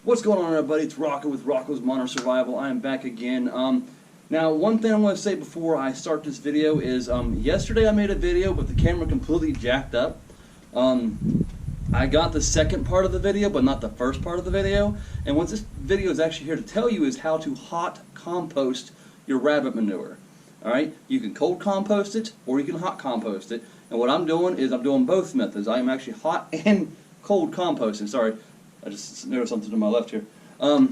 What's going on, everybody? It's Rocco with Rocco's Manure Survival. I am back again. Now, one thing I want to say before I start this video is yesterday I made a video, but the camera completely jacked up. I got the second part of the video, but not the first part of the video. And what this video is actually here to tell you is how to hot compost your rabbit manure. Alright? You can cold compost it, or you can hot compost it. And what I'm doing is I'm doing both methods. I am actually hot and cold composting. Sorry, I just noticed something to my left here. So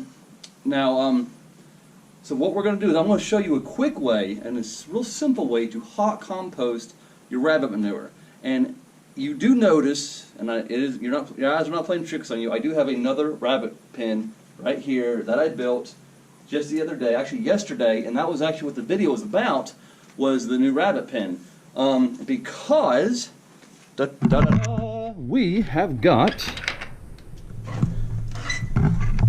what we're going to do is I'm going to show you a quick way, and a real simple way to hot compost your rabbit manure. And you do notice, and your eyes are not playing tricks on you, I do have another rabbit pen right here that I built just the other day, actually yesterday, and that was actually what the video was about, was the new rabbit pen. Because we have got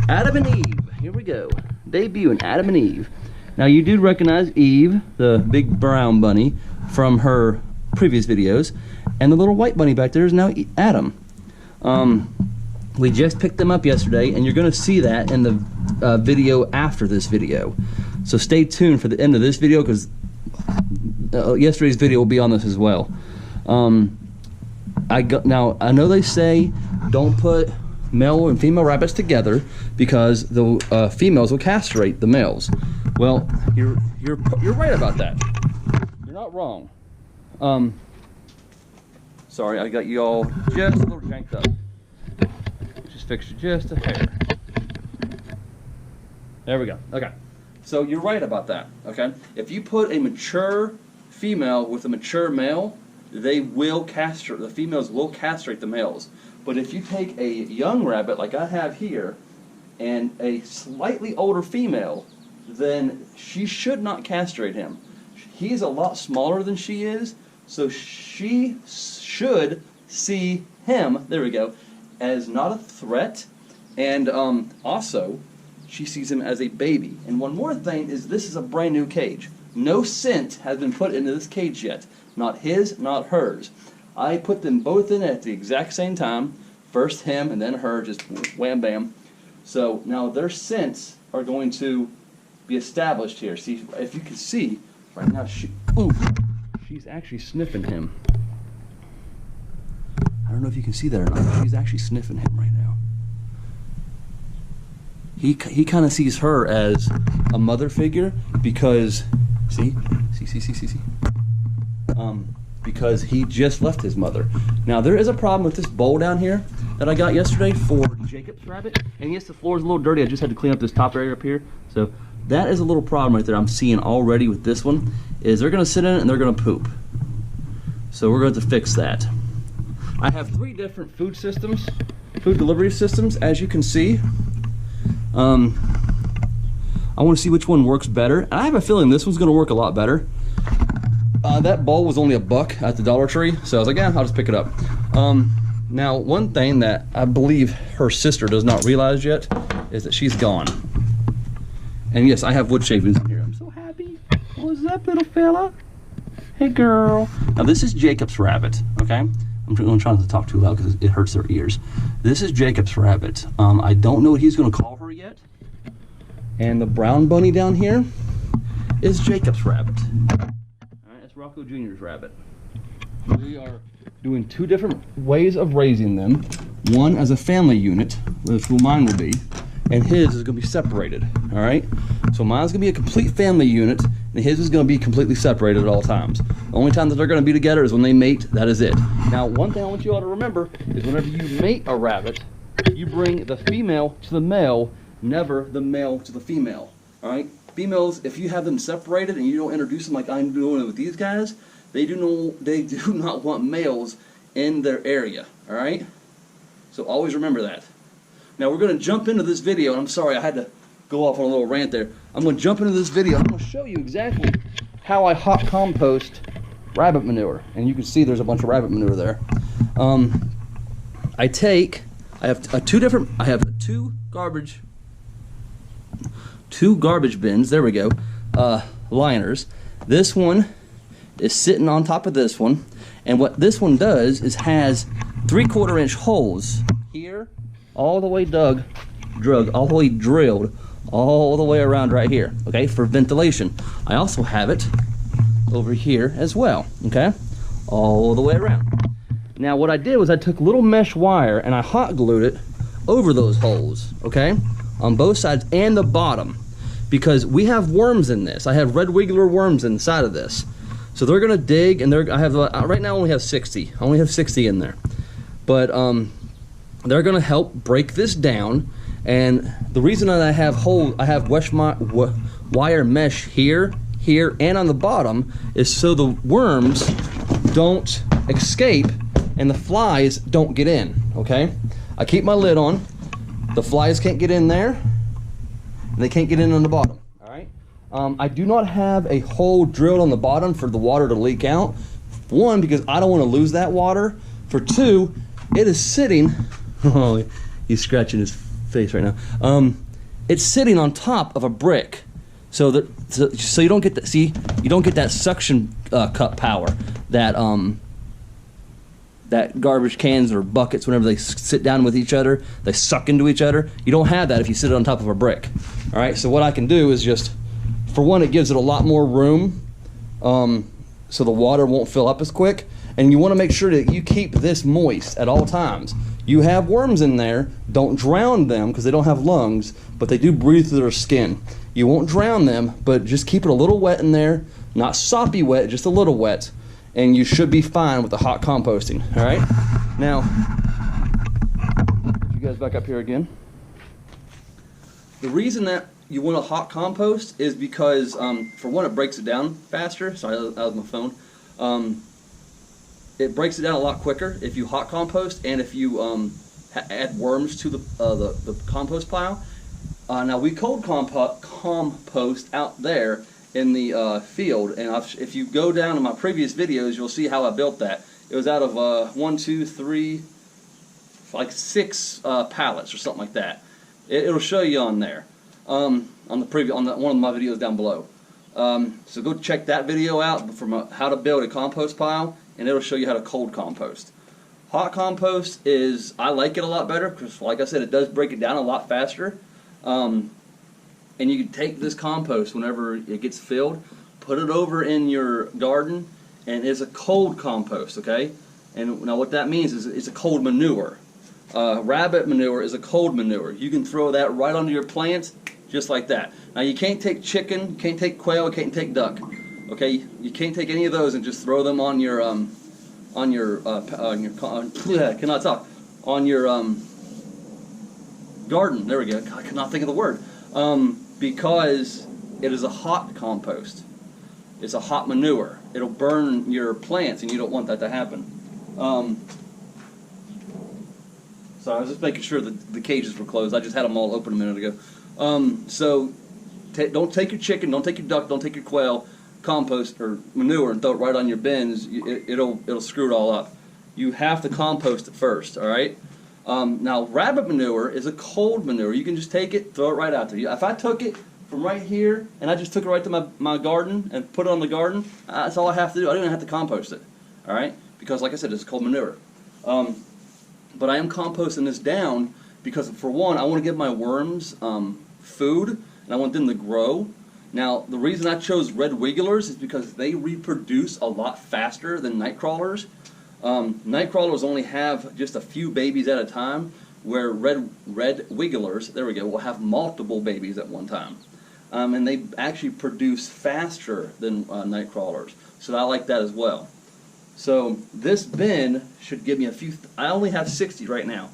Adam and Eve. Here we go. Debuting Adam and Eve. Now you do recognize Eve, the big brown bunny, from her previous videos, and the little white bunny back there is now Adam. We just picked them up yesterday, and you're going to see that in the video after this video. So stay tuned for the end of this video, because yesterday's video will be on this as well. Now I know they say don't put male and female rabbits together because the females will castrate the males. Well, you're right about that. You're not wrong. Sorry, I got you all just a little janked up. Just fixed it just a hair. There we go. Okay. So you're right about that. Okay. If you put a mature female with a mature male, they will castrate. The females will castrate the males. But if you take a young rabbit like I have here and a slightly older female, then she should not castrate him. He's a lot smaller than she is, so she should see him, there we go, as not a threat, and also she sees him as a baby. And one more thing is this is a brand new cage. No scent has been put into this cage yet. Not his, not hers. I put them both in at the exact same time. First him and then her, just wham bam. So now their scents are going to be established here. See, if you can see, right now she's actually sniffing him. I don't know if you can see that or not. She's actually sniffing him right now. He kind of sees her as a mother figure because, see, because he just left his mother. Now there is a problem with this bowl down here that I got yesterday for Jacob's rabbit, and yes, the floor is a little dirty. I just had to clean up this top area up here. So that is a little problem right there I'm seeing already with this one, is they're going to sit in it and they're going to poop. So we're going to fix that. I have 3 different food delivery systems, as you can see. I want to see which one works better, and I have a feeling this one's going to work a lot better. That bowl was only $1 at the Dollar Tree, so I was like, yeah, I'll just pick it up. Now, one thing that I believe her sister does not realize yet is that she's gone. And yes, I have wood shavings in here. I'm so happy. What's up, little fella? Hey, girl. Now, this is Jacob's rabbit, okay? I'm trying not to talk too loud because it hurts their ears. This is Jacob's rabbit. I don't know what he's going to call her yet. And the brown bunny down here is Jacob's rabbit. Rocco Jr.'s rabbit. We are doing 2 different ways of raising them. One as a family unit, which mine will be, and his is going to be separated. All right. So mine's going to be a complete family unit, and his is going to be completely separated at all times. The only time that they're going to be together is when they mate. That is it. Now, one thing I want you all to remember is whenever you mate a rabbit, you bring the female to the male, never the male to the female. All right. Females, if you have them separated and you don't introduce them like I'm doing with these guys, they do not want males in their area, all right? So always remember that. Now we're going to jump into this video, and I'm sorry I had to go off on a little rant there. I'm going to jump into this video, and I'm going to show you exactly how I hot compost rabbit manure. And you can see there's a bunch of rabbit manure there. I have two garbage bins, there we go, liners. This one is sitting on top of this one, and what this one does is has 3/4 inch holes here all the way dug all the way drilled all the way around right here, okay, for ventilation. I also have it over here as well, okay, all the way around. Now what I did was I took little mesh wire and I hot glued it over those holes, okay, on both sides and the bottom, because we have worms in this. I have red wiggler worms inside of this, so they're gonna dig, and I have right now I only have 60. I only have 60 in there, but they're gonna help break this down. And the reason that I have wire mesh here, and on the bottom is so the worms don't escape and the flies don't get in, okay? I keep my lid on. The flies can't get in there, and they can't get in on the bottom, all right? I do not have a hole drilled on the bottom for the water to leak out. One, because I don't want to lose that water. For two, it is sitting, oh, he's scratching his face right now. It's sitting on top of a brick, so you don't get that. See, you don't get that suction cup power that garbage cans or buckets, whenever they sit down with each other, they suck into each other. You don't have that if you sit on top of a brick. All right. So what I can do is just, for one, it gives it a lot more room, so the water won't fill up as quick. And you want to make sure that you keep this moist at all times. You have worms in there, don't drown them because they don't have lungs, but they do breathe through their skin. You won't drown them, but just keep it a little wet in there, not soppy wet, just a little wet, and you should be fine with the hot composting, all right? Now, you guys back up here again. The reason that you want a hot compost is because, for one, it breaks it down faster. Sorry, that was my phone. It breaks it down a lot quicker if you hot compost, and if you add worms to the compost pile. Now we cold compost out there in the field, and if you go down to my previous videos, you'll see how I built that. It was out of 6 pallets or something like that. It'll show you on there, on one of my videos down below. So go check that video out from how to build a compost pile, and it'll show you how to cold compost. Hot compost is, I like it a lot better because, like I said, it does break it down a lot faster. And you can take this compost whenever it gets filled, put it over in your garden, and it's a cold compost, okay? And now what that means is it's a cold manure. Rabbit manure is a cold manure. You can throw that right onto your plants just like that. Now you can't take chicken, you can't take quail, you can't take duck. Okay, you can't take any of those and just throw them on your cannot talk, on your garden. There we go. I cannot think of the word. Because it is a hot compost. It's a hot manure. It'll burn your plants, and you don't want that to happen. So I was just making sure that the cages were closed. I just had them all open a minute ago. So don't take your chicken, don't take your duck, don't take your quail compost or manure and throw it right on your bins. It'll screw it all up. You have to compost it first, all right? Now rabbit manure is a cold manure. You can just take it, throw it right out there. If I took it from right here and I just took it right to my garden and put it on the garden, that's all I have to do. I don't even have to compost it, all right? Because like I said, it's cold manure. But I am composting this down because, for one, I want to give my worms food, and I want them to grow. Now, the reason I chose red wigglers is because they reproduce a lot faster than night crawlers. Night crawlers only have just a few babies at a time, where red wigglers, there we go, will have multiple babies at one time. And they actually produce faster than night crawlers. So I like that as well. So this bin should give me a few, I only have 60 right now.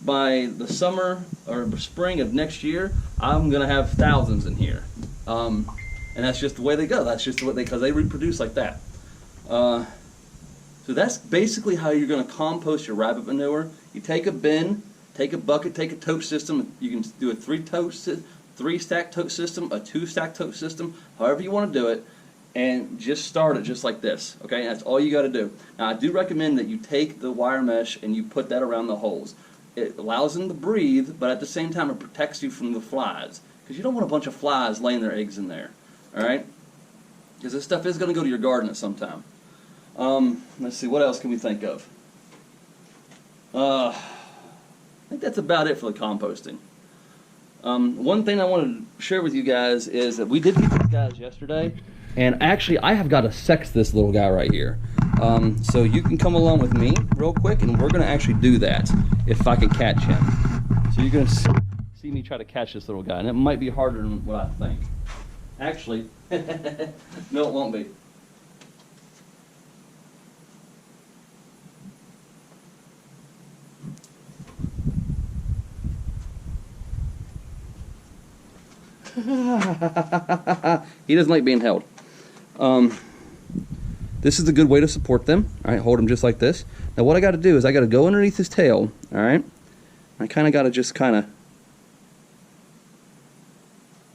By the summer or spring of next year, I'm going to have thousands in here. And that's just the way they go. That's just what because they reproduce like that. So that's basically how you're going to compost your rabbit manure. You take a bin, take a bucket, take a tote system. You can do a 3-stack tote system, a 2-stack tote system, however you want to do it. And just start it just like this, okay? That's all you got to do. Now, I do recommend that you take the wire mesh and you put that around the holes. It allows them to breathe, but at the same time, it protects you from the flies. Because you don't want a bunch of flies laying their eggs in there, all right? Because this stuff is going to go to your garden at some time. Let's see, what else can we think of? I think that's about it for the composting. One thing I wanted to share with you guys is that we did get these guys yesterday, and actually I have got to sex this little guy right here. So you can come along with me real quick, and we're going to actually do that if I can catch him. So you're going to see me try to catch this little guy, and it might be harder than what I think. Actually, no, it won't be. He doesn't like being held. This is a good way to support them. All right, hold him just like this. Now what I got to do is I got to go underneath his tail. All right, I kind of got to just kind of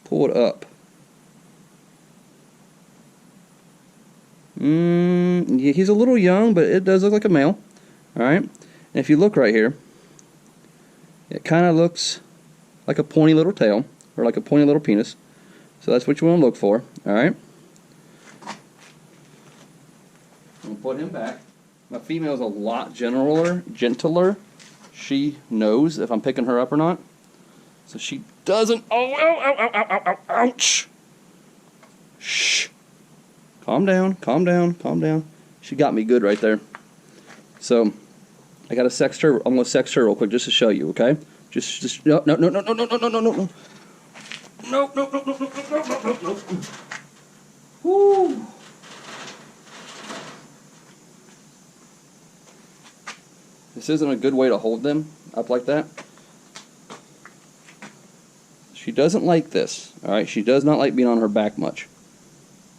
pull it up. Yeah, he's a little young, but it does look like a male. All right, and if you look right here, it kind of looks like a pointy little tail, or like a pointy little penis. So that's what you want to look for. All right. I'm gonna put him back. My female is a lot gentler. She knows if I'm picking her up or not, so she doesn't. Oh, ow, ow, ow, ow, ow, ouch! Shh. Calm down, calm down, calm down. She got me good right there. So I gotta sex her. I'm gonna sex her real quick just to show you. Okay? Just no, no, no, no, no, no, no, no, no, no. No, no, no, no, no, no, no, no, no. Woo. This isn't a good way to hold them up like that. She doesn't like this. Alright, she does not like being on her back much.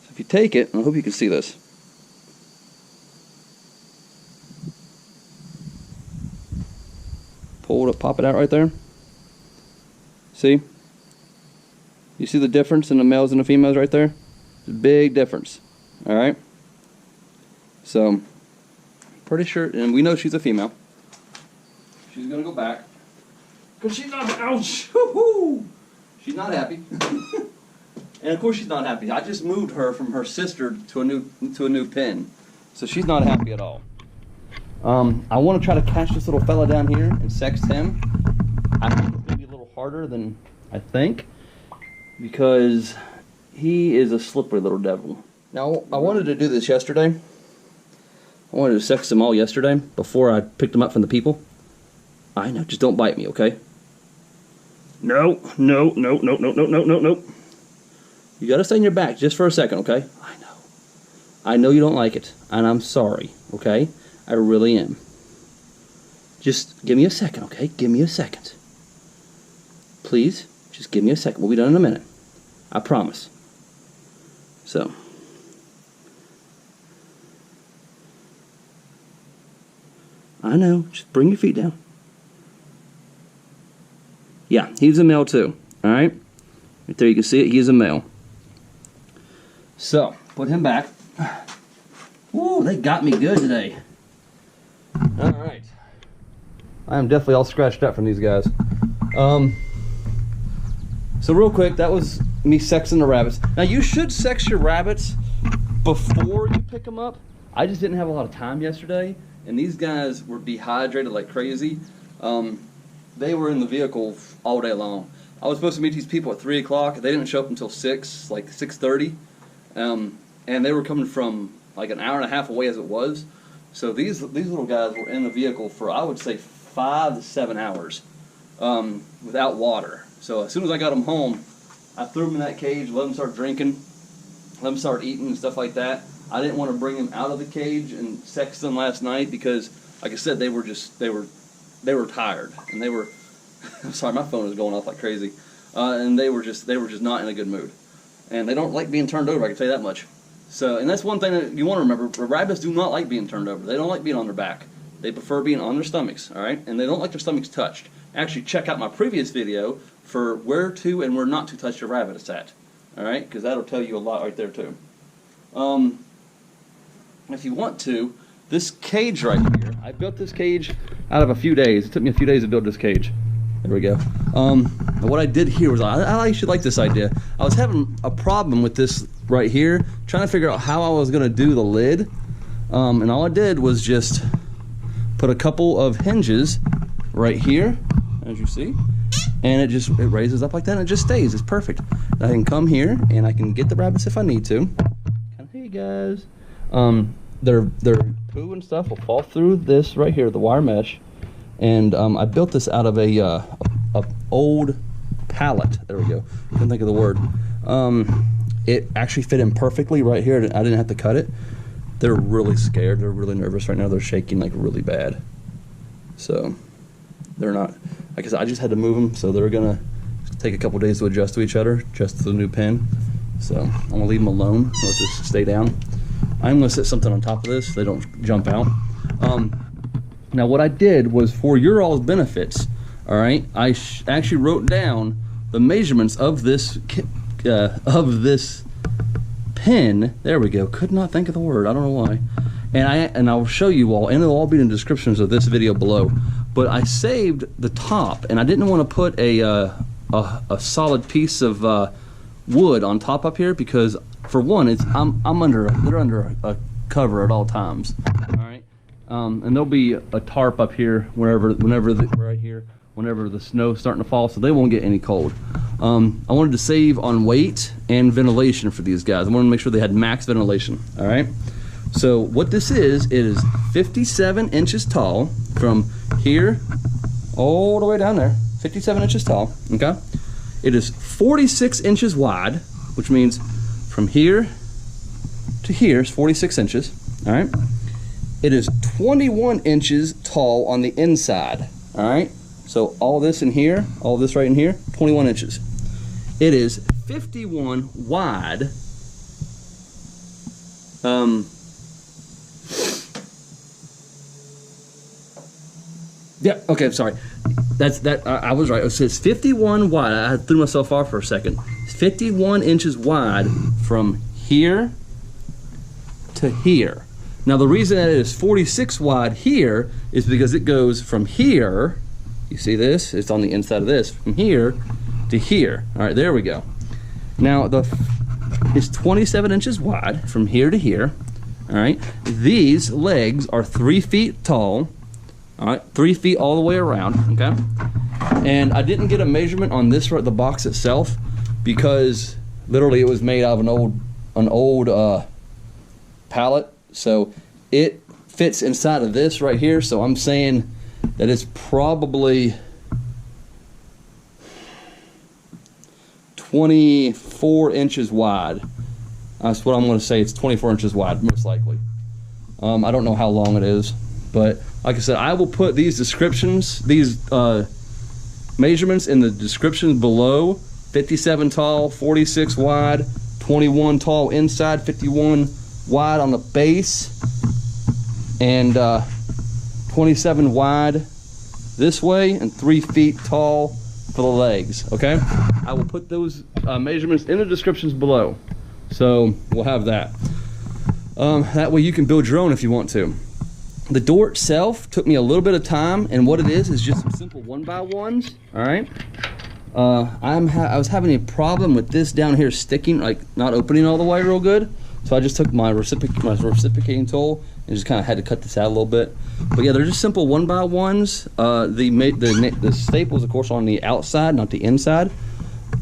So if you take it, and I hope you can see this. Pull it up, pop it out right there. See? You see the difference in the males and the females right there? It's a big difference. Alright? So, pretty sure, and we know she's a female. She's going to go back. Because she's not, ouch! Woo-hoo! She's not happy. And of course she's not happy. I just moved her from her sister to a new pen. So she's not happy at all. I want to try to catch this little fella down here and sex him. I think it's maybe a little harder than I think, because he is a slippery little devil. Now, I wanted to do this yesterday. I wanted to sex them all yesterday before I picked them up from the people. I know, just don't bite me, okay? No, no, no, no, no, no, no, no, no. You gotta stay on your back just for a second, okay? I know. I know you don't like it, and I'm sorry, okay? I really am. Just give me a second, okay? Give me a second. Please, just give me a second. We'll be done in a minute. I promise. So. I know. Just bring your feet down. Yeah, he's a male too. Alright? Right there you can see it. He's a male. So, put him back. Woo, they got me good today. Alright. I am definitely all scratched up from these guys. So real quick, that was me sexing the rabbits. Now you should sex your rabbits before you pick them up. I just didn't have a lot of time yesterday, and these guys were dehydrated like crazy. They were in the vehicle all day long. I was supposed to meet these people at 3 o'clock. They didn't show up until 6, like 6:30. And they were coming from like an hour and a half away as it was. So these little guys were in the vehicle for, I would say, 5 to 7 hours without water. So as soon as I got them home, I threw them in that cage, let them start drinking, let them start eating and stuff like that. I didn't want to bring them out of the cage and sex them last night because, like I said, they were tired, and they were. I'm sorry, my phone is going off like crazy, and they were just not in a good mood, and they don't like being turned over. I can tell you that much. So, and that's one thing that you want to remember: rabbits do not like being turned over. They don't like being on their back. They prefer being on their stomachs. All right, and they don't like their stomachs touched. Actually, check out my previous video for where to and where not to touch your rabbits at. All right, because that'll tell you a lot right there too. If you want to, this cage right here, I built this cage out of a few days. It took me a few days to build this cage. There we go. What I did here was, I actually like this idea. I was having a problem with this right here, trying to figure out how I was going to do the lid. And all I did was just put a couple of hinges right here, as you see. and it raises up like that, and it just stays. It's perfect. I can come here and I can get the rabbits if I need to. Hey guys, their poo and stuff will fall through this right here, the wire mesh, and I built this out of a old pallet. There we go. Couldn't think of the word. It actually fit in perfectly right here. I didn't have to cut it. They're really scared. They're really nervous right now. They're shaking like really bad. So they're not. I guess I just had to move them, so they're gonna take a couple days to adjust to each other, adjust to the new pen. So I'm gonna leave them alone. Let this stay down. I'm gonna set something on top of this so they don't jump out. Now what I did was for your all's benefits. All right, I actually wrote down the measurements of this pen. There we go. Could not think of the word. I don't know why. And I'll show you all, and it'll all be in the descriptions of this video below. But I saved the top, and I didn't want to put a solid piece of wood on top up here because, for one, they're under a cover at all times. All right, and there'll be a tarp up here whenever the snow's starting to fall, so they won't get any cold. I wanted to save on weight and ventilation for these guys. I wanted to make sure they had max ventilation. All right. So what this is, it is 57 inches tall from here all the way down there. 57 inches tall. Okay. It is 46 inches wide, which means from here to here is 46 inches. All right. It is 21 inches tall on the inside. All right. So all this in here, all this right in here, 21 inches. It is 51 wide. Yeah, okay, sorry. I was right. It says 51 wide. I threw myself off for a second. It's 51 inches wide from here to here. Now the reason that it is 46 wide here is because it goes from here. You see this? It's on the inside of this. From here to here. All right, there we go. Now it's 27 inches wide from here to here. All right. These legs are 3 feet tall. All right, 3 feet all the way around. Okay. And I didn't get a measurement on this the box itself because literally it was made out of an old pallet. So it fits inside of this right here. So I'm saying that it's probably 24 inches wide. That's what I'm going to say. It's 24 inches wide, most likely. I don't know how long it is, but like I said, I will put these descriptions, these measurements in the description below. 57 tall, 46 wide, 21 tall inside, 51 wide on the base, and 27 wide this way, and 3 feet tall for the legs. Okay, I will put those measurements in the descriptions below, so we'll have that. That way you can build your own if you want to. The door itself took me a little bit of time, and what it is just some simple 1x1s. All right. I was having a problem with this down here sticking, like not opening all the way real good. So I just took my reciprocating tool and just kind of had to cut this out a little bit. But yeah, they're just simple 1x1s. The staples, of course, on the outside, not the inside.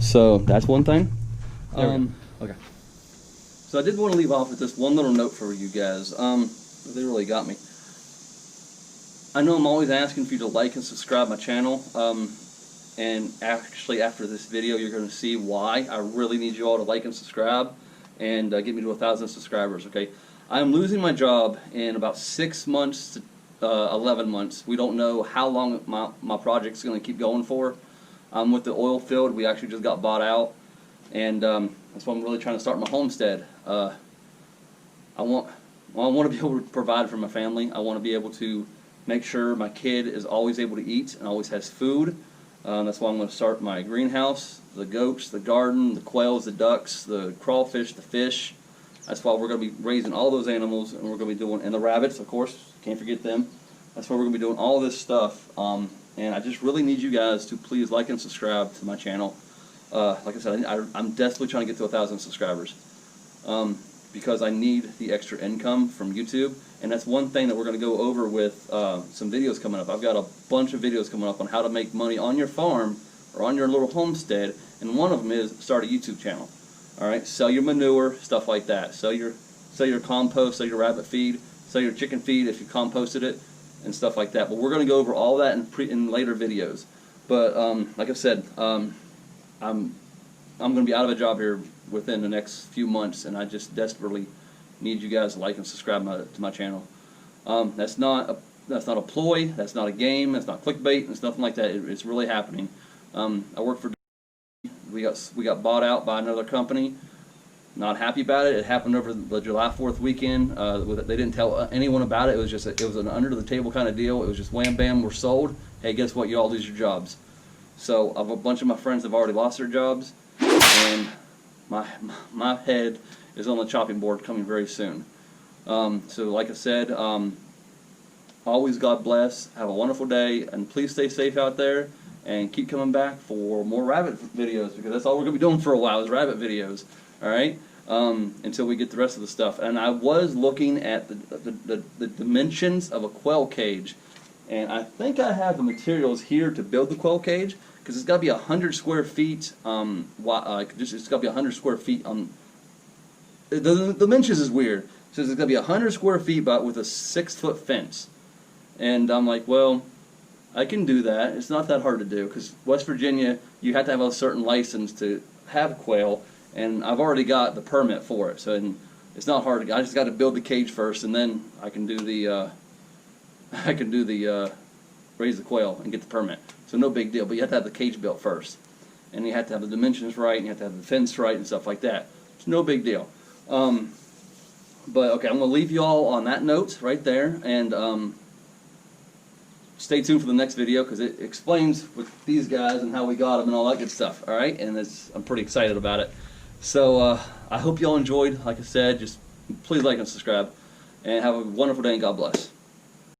So that's one thing. Okay. So I did want to leave off with this one little note for you guys. They really got me. I know I'm always asking for you to like and subscribe my channel. And actually, after this video, you're going to see why I really need you all to like and subscribe and get me to 1,000 subscribers. Okay, I'm losing my job in about 6 months to 11 months. We don't know how long my project's going to keep going for. With the oil field, we actually just got bought out, and that's why I'm really trying to start my homestead. I want to be able to provide for my family. I want to be able to make sure my kid is always able to eat and always has food. That's why I'm going to start my greenhouse, the goats, the garden, the quails, the ducks, the crawfish, the fish. That's why we're going to be raising all those animals, and we're going to be doing, and the rabbits, of course, can't forget them. That's why we're going to be doing all this stuff. And I just really need you guys to please like and subscribe to my channel. Like I said, I'm desperately trying to get to 1,000 subscribers because I need the extra income from YouTube. And that's one thing that we're going to go over with some videos coming up. I've got a bunch of videos coming up on how to make money on your farm or on your little homestead, and one of them is start a YouTube channel. All right, sell your manure, stuff like that. Sell your compost, sell your rabbit feed, sell your chicken feed if you composted it, and stuff like that. But we're going to go over all that in later videos. But like I said, I'm going to be out of a job here within the next few months, and I just desperately need you guys to like and subscribe to my channel. That's not a ploy. That's not a game. That's not clickbait. It's nothing like that. It's really happening. I work for. We got bought out by another company. Not happy about it. It happened over the July 4th weekend. They didn't tell anyone about it. It was just it was an under the table kind of deal. It was just wham bam, we're sold. Hey, guess what? You all lose your jobs. So a bunch of my friends have already lost their jobs, and my head is on the chopping board coming very soon. So like I said, always God bless. Have a wonderful day, and please stay safe out there, and keep coming back for more rabbit videos, because that's all we're going to be doing for a while is rabbit videos. All right, until we get the rest of the stuff. And I was looking at the dimensions of a quail cage, and I think I have the materials here to build the quail cage, because it's got to be 100 square feet. It's got to be 100 square feet. The dimensions is weird. It says it's got to be 100 square feet, but with a 6-foot fence. And I'm like, well, I can do that. It's not that hard to do, because West Virginia, you have to have a certain license to have quail, and I've already got the permit for it. So it's not hard. I just got to build the cage first, and then I can do the raise the quail and get the permit. So no big deal. But you have to have the cage built first, and you have to have the dimensions right, and you have to have the fence right, and stuff like that. It's no big deal. But okay, I'm going to leave you all on that note right there, and stay tuned for the next video, because it explains with these guys and how we got them and all that good stuff. All right, and I'm pretty excited about it. So I hope you all enjoyed. Like I said, just please like and subscribe, and have a wonderful day, and God bless.